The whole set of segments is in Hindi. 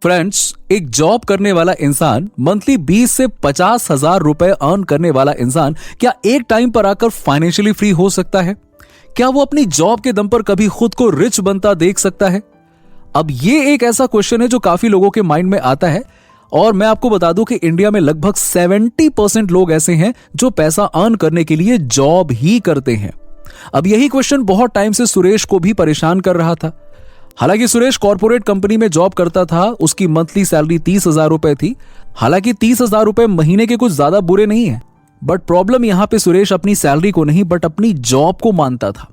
फ्रेंड्स, एक जॉब करने वाला इंसान, मंथली 20 से 50,000 रुपए अर्न करने वाला इंसान क्या एक टाइम पर आकर फाइनेंशियली फ्री हो सकता है? क्या वो अपनी जॉब के दम पर कभी खुद को रिच बनता देख सकता है? अब ये एक ऐसा क्वेश्चन है जो काफी लोगों के माइंड में आता है, और मैं आपको बता दूं कि इंडिया में लगभग 70% लोग ऐसे हैं जो पैसा अर्न करने के लिए जॉब ही करते हैं। अब यही क्वेश्चन बहुत टाइम से सुरेश को भी परेशान कर रहा था। हालांकि सुरेश कॉर्पोरेट कंपनी में जॉब करता था, उसकी मंथली सैलरी 30,000 रुपए थी। हालांकि 30,000 रुपए महीने के कुछ ज्यादा बुरे नहीं है, बट प्रॉब्लम यहां पे सुरेश अपनी सैलरी को नहीं बट अपनी जॉब को मानता था,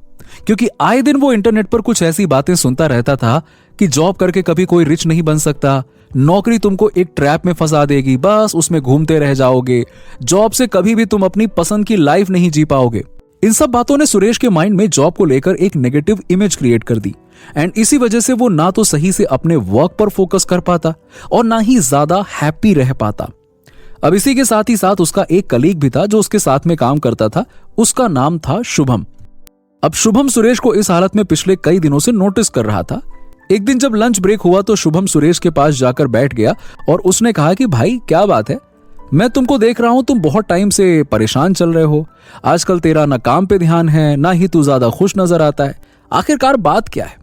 क्योंकि आए दिन वो इंटरनेट पर कुछ ऐसी बातें सुनता रहता था कि जॉब करके कभी कोई रिच नहीं बन सकता, नौकरी तुमको एक ट्रैप में फंसा देगी, बस उसमें घूमते रह जाओगे, जॉब से कभी भी तुम अपनी पसंद की लाइफ नहीं जी पाओगे। इन सब बातों ने सुरेश के माइंड में जॉब को लेकर एक नेगेटिव इमेज क्रिएट कर दी, एंड इसी वजह से वो ना तो सही से अपने वर्क पर फोकस कर पाता और ना ही ज्यादा हैप्पी रह पाता। अब इसी के साथ ही साथ उसका एक कलीग भी था जो उसके साथ में काम करता था, उसका नाम था शुभम। अब शुभम सुरेश को इस हालत में पिछले कई दिनों से नोटिस कर रहा था। एक दिन जब लंच ब्रेक हुआ तो शुभम सुरेश के पास जाकर बैठ गया और उसने कहा कि भाई क्या बात है, मैं तुमको देख रहा हूं, तुम बहुत टाइम से परेशान चल रहे हो, आजकल तेरा ना काम पे ध्यान है ना ही तू ज्यादा खुश नजर आता है, आखिरकार बात क्या है?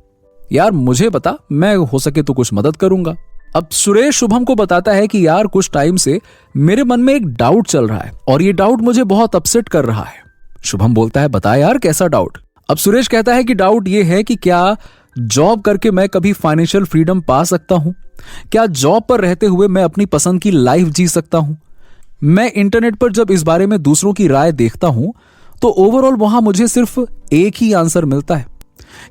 यार मुझे बता, मैं हो सके तो कुछ मदद करूंगा। अब सुरेश शुभम को बताता है कि यार कुछ टाइम से मेरे मन में एक डाउट चल रहा है और ये डाउट मुझे बहुत अपसेट कर रहा है। शुभम बोलता है बता यार कैसा डाउट? अब सुरेश कहता है कि डाउट ये है कि क्या जॉब करके मैं कभी फाइनेंशियल फ्रीडम पा सकता हूं? क्या जॉब पर रहते हुए मैं अपनी पसंद की लाइफ जी सकता हूं? मैं इंटरनेट पर जब इस बारे में दूसरों की राय देखता हूं तो ओवरऑल वहां मुझे सिर्फ एक ही आंसर मिलता है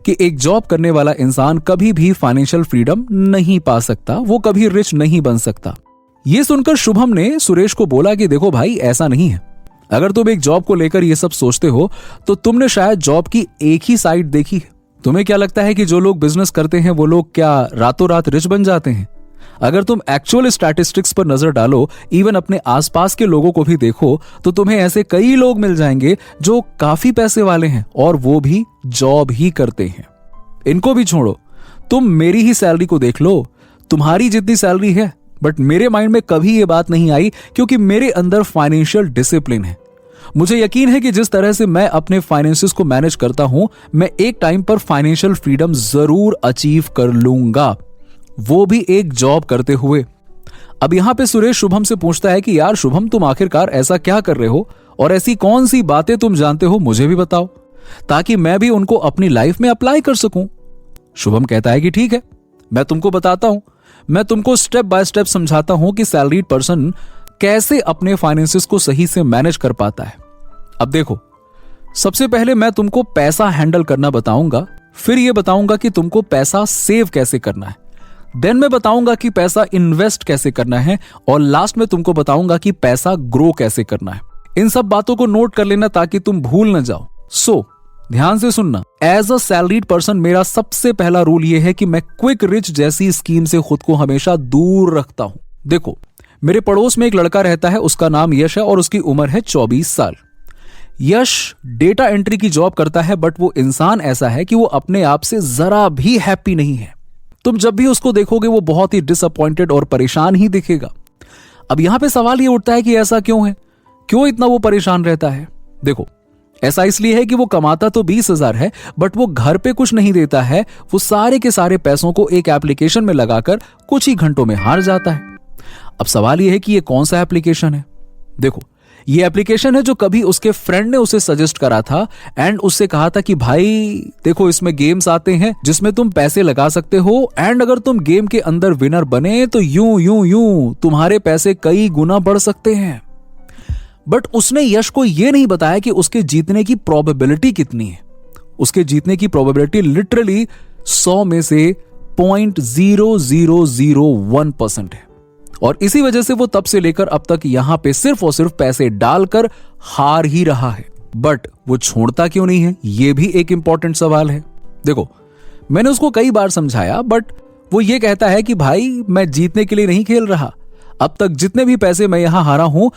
कि एक जॉब करने वाला इंसान कभी भी फाइनेंशियल फ्रीडम नहीं पा सकता, वो कभी रिच नहीं बन सकता। यह सुनकर शुभम ने सुरेश को बोला कि देखो भाई, ऐसा नहीं है। अगर तुम एक जॉब को लेकर ये सब सोचते हो तो तुमने शायद जॉब की एक ही साइड देखी है। तुम्हें क्या लगता है कि जो लोग बिजनेस करते हैं वो लोग क्या रातों रात रिच बन जाते हैं? अगर तुम एक्चुअल स्टैटिस्टिक्स पर नजर डालो, इवन अपने आसपास के लोगों को भी देखो, तो तुम्हें ऐसे कई लोग मिल जाएंगे जो काफी पैसे वाले हैं और वो भी जॉब ही करते हैं। इनको भी छोड़ो, तुम मेरी ही सैलरी को देख लो, तुम्हारी जितनी सैलरी है, बट मेरे माइंड में कभी ये बात नहीं आई क्योंकि मेरे अंदर फाइनेंशियल डिसिप्लिन है। मुझे यकीन है कि जिस तरह से मैं अपने फाइनेंसेस को मैनेज करता हूं, मैं एक टाइम पर फाइनेंशियल फ्रीडम जरूर अचीव कर लूंगा, वो भी एक जॉब करते हुए। अब यहां पे सुरेश शुभम से पूछता है कि यार शुभम, तुम आखिरकार ऐसा क्या कर रहे हो और ऐसी कौन सी बातें तुम जानते हो, मुझे भी बताओ ताकि मैं भी उनको अपनी लाइफ में अप्लाई कर सकूं। शुभम कहता है कि ठीक है, मैं तुमको बताता हूं, मैं तुमको स्टेप बाय स्टेप समझाता हूं कि सैलरीड पर्सन कैसे अपने फाइनेंसेस को सही से मैनेज कर पाता है। अब देखो, सबसे पहले मैं तुमको पैसा हैंडल करना बताऊंगा, फिर यह बताऊंगा कि तुमको पैसा सेव कैसे करना है, देन मैं बताऊंगा कि पैसा इन्वेस्ट कैसे करना है, और लास्ट में तुमको बताऊंगा कि पैसा ग्रो कैसे करना है। इन सब बातों को नोट कर लेना ताकि तुम भूल न जाओ। सो ध्यान से सुनना, एज अ सैलरीड पर्सन मेरा सबसे पहला रूल यह है कि मैं क्विक रिच जैसी स्कीम से खुद को हमेशा दूर रखता हूं। देखो, मेरे पड़ोस में एक लड़का रहता है, उसका नाम यश है और उसकी उम्र है 24 साल। यश डेटा एंट्री की जॉब करता है, बट वो इंसान ऐसा है कि वो अपने आप से जरा भी हैप्पी नहीं है। तुम जब भी उसको देखोगे वो बहुत ही डिसअपॉइंटेड और परेशान ही दिखेगा। अब यहां पे सवाल ये उठता है कि ऐसा क्यों है, क्यों इतना वो परेशान रहता है? देखो, ऐसा इसलिए है कि वो कमाता तो 20,000 है, बट वो घर पे कुछ नहीं देता है। वो सारे के सारे पैसों को एक एप्लीकेशन में लगाकर कुछ ही घंटों में हार जाता है। अब सवाल ये है कि ये कौन सा एप्लीकेशन है? देखो, ये एप्लीकेशन है जो कभी उसके फ्रेंड ने उसे सजेस्ट करा था एंड उससे कहा था कि भाई देखो, इसमें गेम्स आते हैं जिसमें तुम पैसे लगा सकते हो, एंड अगर तुम गेम के अंदर विनर बने तो यूं यूं यूं तुम्हारे पैसे कई गुना बढ़ सकते हैं। बट उसने यश को यह नहीं बताया कि उसके जीतने की प्रोबेबिलिटी कितनी है। उसके जीतने की प्रोबेबिलिटी लिटरली 100 में से 0.0001% है, और इसी वजह से वो तब से लेकर अब तक यहां पे सिर्फ और सिर्फ पैसे डालकर हार ही रहा है। बट वो छोड़ता क्यों नहीं है, ये भी एक इंपॉर्टेंट सवाल है। देखो, मैंने उसको कई बार समझाया, बट वो ये कहता है कि भाई मैं जीतने के लिए नहीं खेल रहा, अब तक जितने भी पैसे मैं यहां हारा हूं,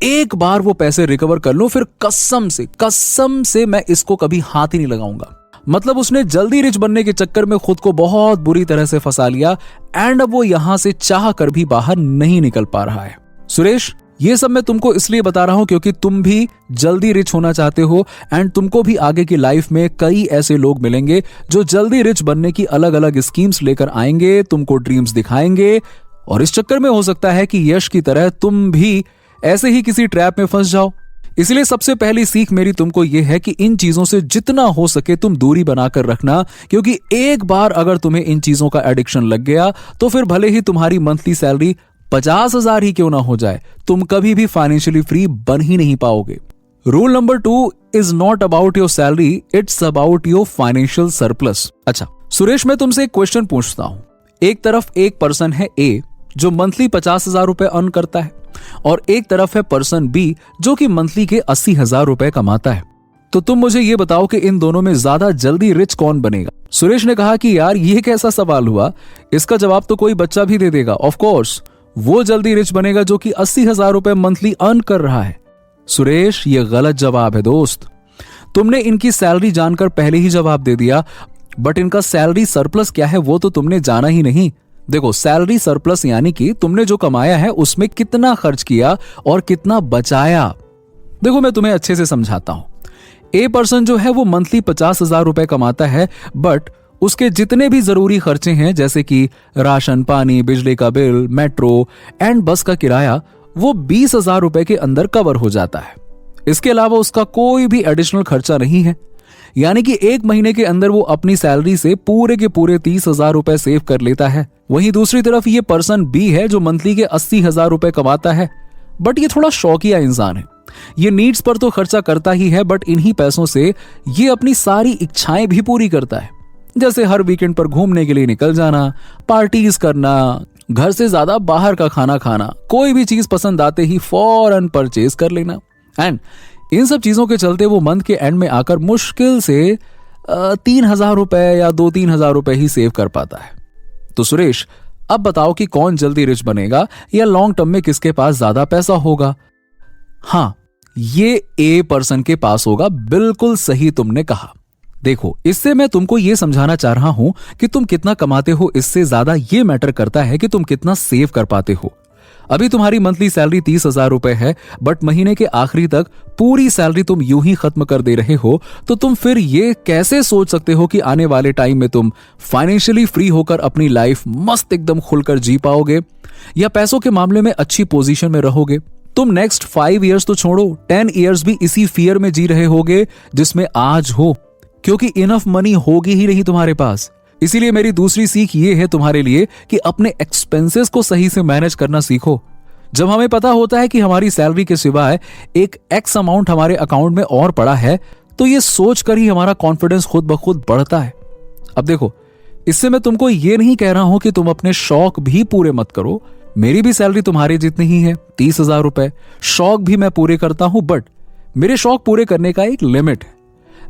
एक बार वो पैसे रिकवर कर लूं, फिर कसम से मैं इसको कभी हाथ ही नहीं लगाऊंगा। मतलब उसने जल्दी रिच बनने के चक्कर में खुद को बहुत बुरी तरह से फंसा लिया एंड अब वो यहां से चाह कर भी बाहर नहीं निकल पा रहा है। सुरेश, ये सब मैं तुमको इसलिए बता रहा हूं क्योंकि तुम भी जल्दी रिच होना चाहते हो एंड तुमको भी आगे की लाइफ में कई ऐसे लोग मिलेंगे जो जल्दी रिच बनने की अलग अलग स्कीम्स लेकर आएंगे, तुमको ड्रीम्स दिखाएंगे और इस चक्कर में हो सकता है कि यश की तरह तुम भी ऐसे ही किसी ट्रैप में फंस जाओ। इसलिए सबसे पहली सीख मेरी तुमको यह है कि इन चीजों से जितना हो सके तुम दूरी बनाकर रखना, क्योंकि एक बार अगर तुम्हें इन चीजों का एडिक्शन लग गया तो फिर भले ही तुम्हारी मंथली सैलरी 50,000 ही क्यों ना हो जाए, तुम कभी भी फाइनेंशियली फ्री बन ही नहीं पाओगे। Rule number 2 is not about your salary, it's about your financial surplus. अच्छा सुरेश, मैं तुमसे एक क्वेश्चन पूछता हूं। एक तरफ एक पर्सन है ए जो मंथली 50,000 रुपए अर्न करता है और एक तरफ है पर्सन बी जो कि मंथली के 80,000 रुपए कमाता है। तो तुम मुझे ये बताओ कि इन दोनों में ज्यादा जल्दी रिच कौन बनेगा? सुरेश ने कहा कि यार ये कैसा सवाल हुआ, इसका जवाब तो कोई बच्चा भी दे देगा। ऑफ कोर्स वो जल्दी रिच बनेगा जो कि 80,000 रुपए मंथली अर्न कर रहा है। सुरेश, ये गलत जवाब है दोस्त। तुमने इनकी सैलरी जानकर पहले ही जवाब दे दिया, बट इनका सैलरी सरप्लस क्या है वो तो तुमने जाना ही नहीं। देखो, सैलरी सरप्लस यानी कि तुमने जो कमाया है उसमें कितना खर्च किया और कितना बचाया। देखो मैं तुम्हें अच्छे से समझाता हूं। ए पर्सन जो है वो मंथली 50,000 रुपए कमाता है, बट उसके जितने भी जरूरी खर्चे हैं जैसे कि राशन पानी, बिजली का बिल, मेट्रो एंड बस का किराया, वो 20,000 रुपए के अंदर कवर हो जाता है। इसके अलावा उसका कोई भी एडिशनल खर्चा नहीं है, यानी कि एक महीने के अंदर वो अपनी सैलरी से पूरे के पूरे 30,000 रुपए सेव कर लेता है। वहीं दूसरी तरफ ये पर्सन बी है जो मंथली के 80,000 रुपए कमाता है, बट ये थोड़ा शौकिया इंसान है। ये नीड्स पर तो खर्चा करता ही है, बट इन्हीं पैसों से ये अपनी सारी इच्छाएं भी पूरी करता है, जैसे हर वीकेंड पर घूमने के लिए निकल जाना, पार्टीज करना, घर से ज्यादा बाहर का खाना खाना, कोई भी चीज पसंद आते ही फौरन परचेज कर लेना। एंड इन सब चीजों के चलते वो मंथ के एंड में आकर मुश्किल से 3,000 रुपए या 2-3,000 रुपए ही सेव कर पाता है। तो सुरेश, अब बताओ कि कौन जल्दी रिच बनेगा या लॉन्ग टर्म में किसके पास ज्यादा पैसा होगा? हाँ, ये ए पर्सन के पास होगा। बिल्कुल सही तुमने कहा। देखो, इससे मैं तुमको यह समझाना चाह रहा हूं कि तुम कितना कमाते हो इससे ज्यादा यह मैटर करता है कि तुम कितना सेव कर पाते हो। अभी तुम्हारी मंथली सैलरी 30,000 रुपए है, बट महीने के आखिरी तक पूरी सैलरी तुम यूं ही खत्म कर दे रहे हो, तो तुम फिर ये कैसे सोच सकते हो कि आने वाले टाइम में तुम फाइनेंशियली फ्री होकर अपनी लाइफ मस्त एकदम खुलकर जी पाओगे या पैसों के मामले में अच्छी पोजीशन में रहोगे? तुम नेक्स्ट 5 इयर्स तो छोड़ो, 10 इयर्स भी इसी फियर में जी रहे होगे जिसमें आज हो, क्योंकि इनफ मनी होगी ही नहीं तुम्हारे पास। इसीलिए मेरी दूसरी सीख ये है तुम्हारे लिए कि अपने एक्सपेंसेस को सही से मैनेज करना सीखो। जब हमें पता होता है कि हमारी सैलरी के सिवाय एक एक्स अमाउंट हमारे अकाउंट में और पड़ा है, तो ये सोचकर ही हमारा कॉन्फिडेंस खुद ब खुद बढ़ता है। अब देखो, इससे मैं तुमको ये नहीं कह रहा हूं कि तुम अपने शौक भी पूरे मत करो। मेरी भी सैलरी तुम्हारी जितनी ही है, 30,000 रुपए। शौक भी मैं पूरे करता हूं, बट मेरे शौक पूरे करने का एक लिमिट है।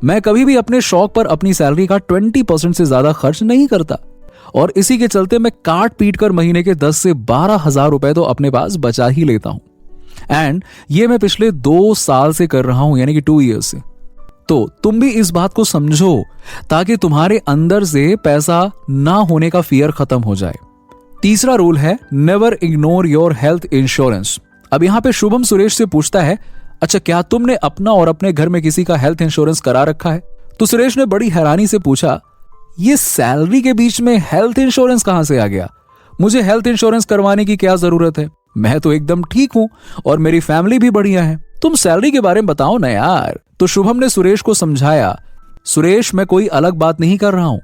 मैं कभी भी अपने शौक पर अपनी सैलरी का 20% से ज्यादा खर्च नहीं करता, और इसी के चलते मैं काट पीट कर महीने के 10 से 12,000 रुपए तो अपने पास बचा ही लेता हूं। एंड ये मैं पिछले 2 साल से कर रहा हूं, यानी कि 2 ईयर्स से। तो तुम भी इस बात को समझो ताकि तुम्हारे अंदर से पैसा ना होने का फियर खत्म हो जाए। तीसरा रूल है never ignore your health insurance. अब यहां पे शुभम सुरेश से पूछता है, अच्छा क्या तुमने अपना और अपने घर में किसी का हेल्थ इंश्योरेंस करा रखा है? तो सुरेश ने बड़ी हैरानी से पूछा, ये सैलरी के बीच में हेल्थ इंश्योरेंस कहां से आ गया? मुझे हेल्थ इंश्योरेंस करवाने की क्या जरूरत है? मैं तो एकदम ठीक हूं और मेरी फैमिली भी बढ़िया है। तुम सैलरी के बारे में बताओ ना यार। तो शुभम ने सुरेश को समझाया, सुरेश मैं कोई अलग बात नहीं कर रहा हूं,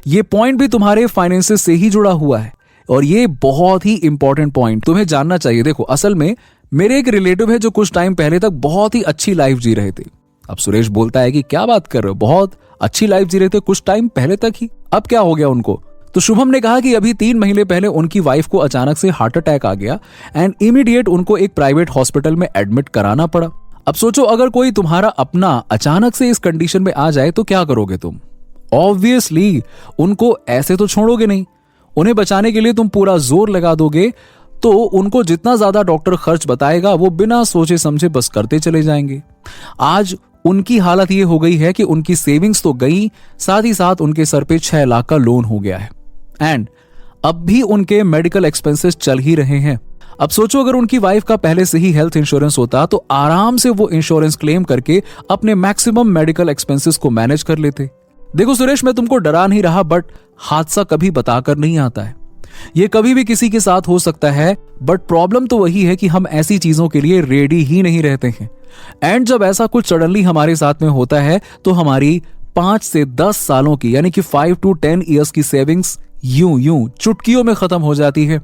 ये पॉइंट भी तुम्हारे फाइनेंसेस से ही जुड़ा हुआ है और ये बहुत ही इंपॉर्टेंट पॉइंट तुम्हें जानना चाहिए। देखो, असल में मेरे एक रिलेटिव है जो कुछ टाइम पहले तक बहुत ही अच्छी लाइफ जी रहे थे। अब सुरेश बोलता है कि क्या बात कर रहे हो, बहुत अच्छी लाइफ जी रहे थे कुछ टाइम पहले तक ही, अब क्या हो गया उनको? तो शुभम ने कहा कि अभी 3 महीने पहले उनकी वाइफ को अचानक से हार्ट अटैक आ गया एंड इमीडिएट उनको एक प्राइवेट हॉस्पिटल में एडमिट कराना पड़ा। अब सोचो, अगर कोई तुम्हारा अपना अचानक से इस कंडीशन में आ जाए तो क्या करोगे तुम? ऑब्वियसली उनको ऐसे तो छोड़ोगे नहीं, उन्हें बचाने के लिए तुम पूरा जोर लगा दोगे। तो उनको जितना ज्यादा डॉक्टर खर्च बताएगा वो बिना सोचे समझे बस करते चले जाएंगे। आज उनकी हालत ये हो गई है कि उनकी सेविंग्स तो गई, साथ ही साथ उनके सर पे 6 लाख का लोन हो गया है एंड अब भी उनके मेडिकल एक्सपेंसेस चल ही रहे हैं। अब सोचो अगर उनकी वाइफ का पहले से ही हेल्थ इंश्योरेंस होता तो आराम से वो इंश्योरेंस क्लेम करके अपने मैक्सिमम मेडिकल एक्सपेंसेस को मैनेज कर लेते। देखो सुरेश, मैं तुमको डरा नहीं रहा, बट हादसा कभी बताकर नहीं आता है। ये कभी भी किसी के साथ हो सकता है, बट प्रॉब्लम तो वही है कि हम ऐसी चीजों के लिए रेडी ही नहीं रहते हैं। एंड जब ऐसा कुछ सडनली हमारे साथ में होता है तो हमारी 5 से 10 सालों की यानी कि 5 to 10 ईयर्स की सेविंग्स यूं चुटकियों में खत्म हो जाती है।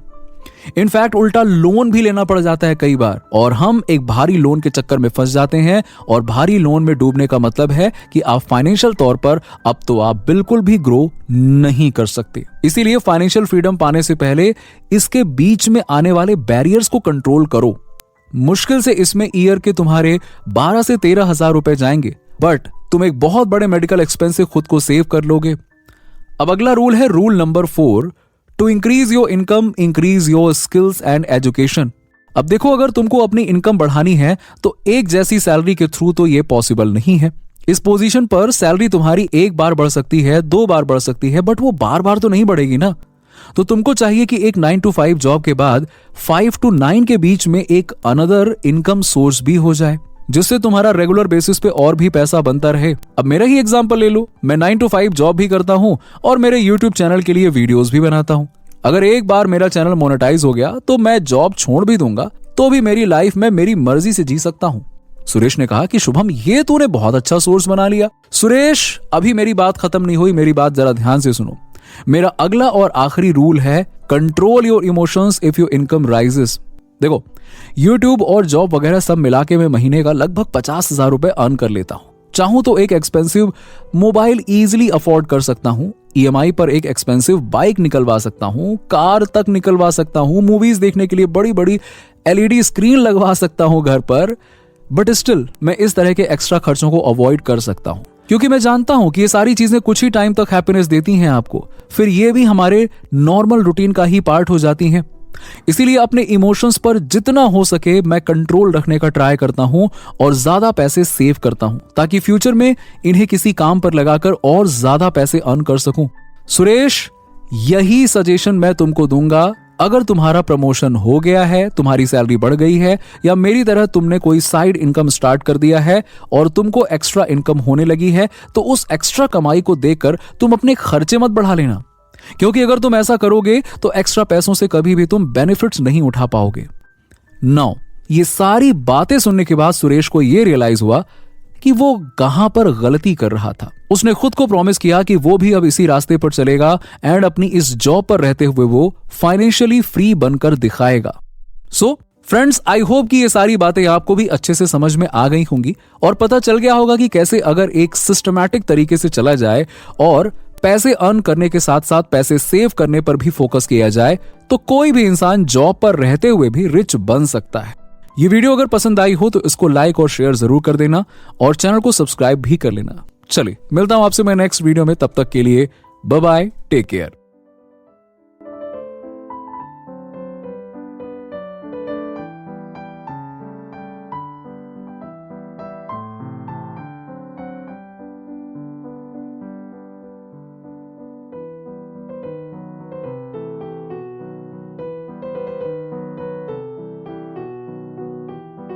इनफैक्ट उल्टा लोन भी लेना पड़ जाता है कई बार, और हम एक भारी लोन के चक्कर में फंस जाते हैं। और भारी लोन में डूबने का मतलब है कि आप फाइनेंशियल तौर पर अब तो आप बिल्कुल भी ग्रो नहीं कर सकते। इसीलिए फाइनेंशियल फ्रीडम पाने से पहले इसके बीच में आने वाले बैरियर्स को कंट्रोल करो। मुश्किल से इसमें ईयर के तुम्हारे 12 से 13 हजार रुपए जाएंगे, बट तुम एक बहुत बड़े मेडिकल एक्सपेंस से खुद को सेव कर लोगे। अब अगला रूल है rule number 4, to increase your income increase your skills and education. अब देखो, अगर तुमको अपनी इनकम बढ़ानी है तो एक जैसी सैलरी के थ्रू तो ये पॉसिबल नहीं है। इस पोजीशन पर सैलरी तुम्हारी एक बार बढ़ सकती है, 2 बार बढ़ सकती है, बट वो बार बार तो नहीं बढ़ेगी ना। तो तुमको चाहिए कि एक 9 to 5 जॉब के बाद 5 to 9 के बीच में एक अनदर इनकम सोर्स भी हो जाए, जिससे तुम्हारा रेगुलर बेसिस पे और भी पैसा बनता रहे। अब मेरा ही एग्जांपल ले लो, मैं 9 to 5 जॉब भी करता हूं और मेरे YouTube चैनल के लिए वीडियोस भी बनाता हूं। अगर एक बार मेरा चैनल मोनेटाइज हो गया तो मैं जॉब छोड़ भी दूंगा, तो भी मेरी लाइफ में मेरी मर्जी से जी सकता हूं। सुरेश ने कहा कि शुभम, ये तूने बहुत अच्छा सोर्स बना लिया। सुरेश, अभी मेरी बात खत्म नहीं हुई, मेरी बात जरा ध्यान से सुनो। मेरा अगला और आखिरी रूल है control your emotions if your income rises. देखो, यूट्यूब और जॉब वगैरह सब मिला के मैं महीने का लगभग 50,000 रुपए अर्न कर लेता हूं। चाहूं तो एक एक्सपेंसिव मोबाइल इजीली अफोर्ड कर सकता हूं, ईएमआई पर एक एक्सपेंसिव बाइक निकलवा सकता हूं, कार तक निकलवा सकता हूं, मूवीज देखने के लिए बड़ी बड़ी एलईडी स्क्रीन लगवा सकता हूं घर पर, बट स्टिल मैं इस तरह के एक्स्ट्रा खर्चों को अवॉइड कर सकता हूं, क्योंकि मैं जानता हूं कि ये सारी चीजें कुछ ही टाइम तक हैप्पीनेस देती हैं आपको, फिर ये भी हमारे नॉर्मल रूटीन का ही पार्ट हो जाती हैं। इसीलिए अपने इमोशंस पर जितना हो सके मैं कंट्रोल रखने का ट्राई करता हूं और ज्यादा पैसे सेव करता हूं, ताकि फ्यूचर में इन्हें किसी काम पर लगाकर और ज्यादा पैसे अर्न कर सकूं। सुरेश, यही सजेशन मैं तुमको दूंगा। अगर तुम्हारा प्रमोशन हो गया है, तुम्हारी सैलरी बढ़ गई है, या मेरी तरह तुमने कोई साइड इनकम स्टार्ट कर दिया है और तुमको एक्स्ट्रा इनकम होने लगी है, तो उस एक्स्ट्रा कमाई को देखकर तुम अपने खर्चे मत बढ़ा लेना, क्योंकि अगर तुम ऐसा करोगे तो एक्स्ट्रा पैसों से कभी भी तुम बेनिफिट्स नहीं उठा पाओगे। नाउ, ये सारी बातें सुनने के बाद सुरेश को यह रियलाइज हुआ कि वो कहां पर गलती कर रहा था। उसने खुद को प्रॉमिस किया कि वो भी अब इसी रास्ते पर चलेगा एंड अपनी इस जॉब पर रहते हुए वो फाइनेंशियली फ्री बनकर दिखाएगा। सो फ्रेंड्स, आई होप कि ये सारी बातें आपको भी अच्छे से समझ में आ गई होंगी और पता चल गया होगा कि कैसे अगर एक सिस्टमैटिक तरीके से चला जाए और पैसे अर्न करने के साथ साथ पैसे सेव करने पर भी फोकस किया जाए तो कोई भी इंसान जॉब पर रहते हुए भी रिच बन सकता है। ये वीडियो अगर पसंद आई हो तो इसको लाइक और शेयर जरूर कर देना और चैनल को सब्सक्राइब भी कर लेना। चलिए, मिलता हूं आपसे मैं नेक्स्ट वीडियो में, तब तक के लिए बाय बाय, टेक केयर।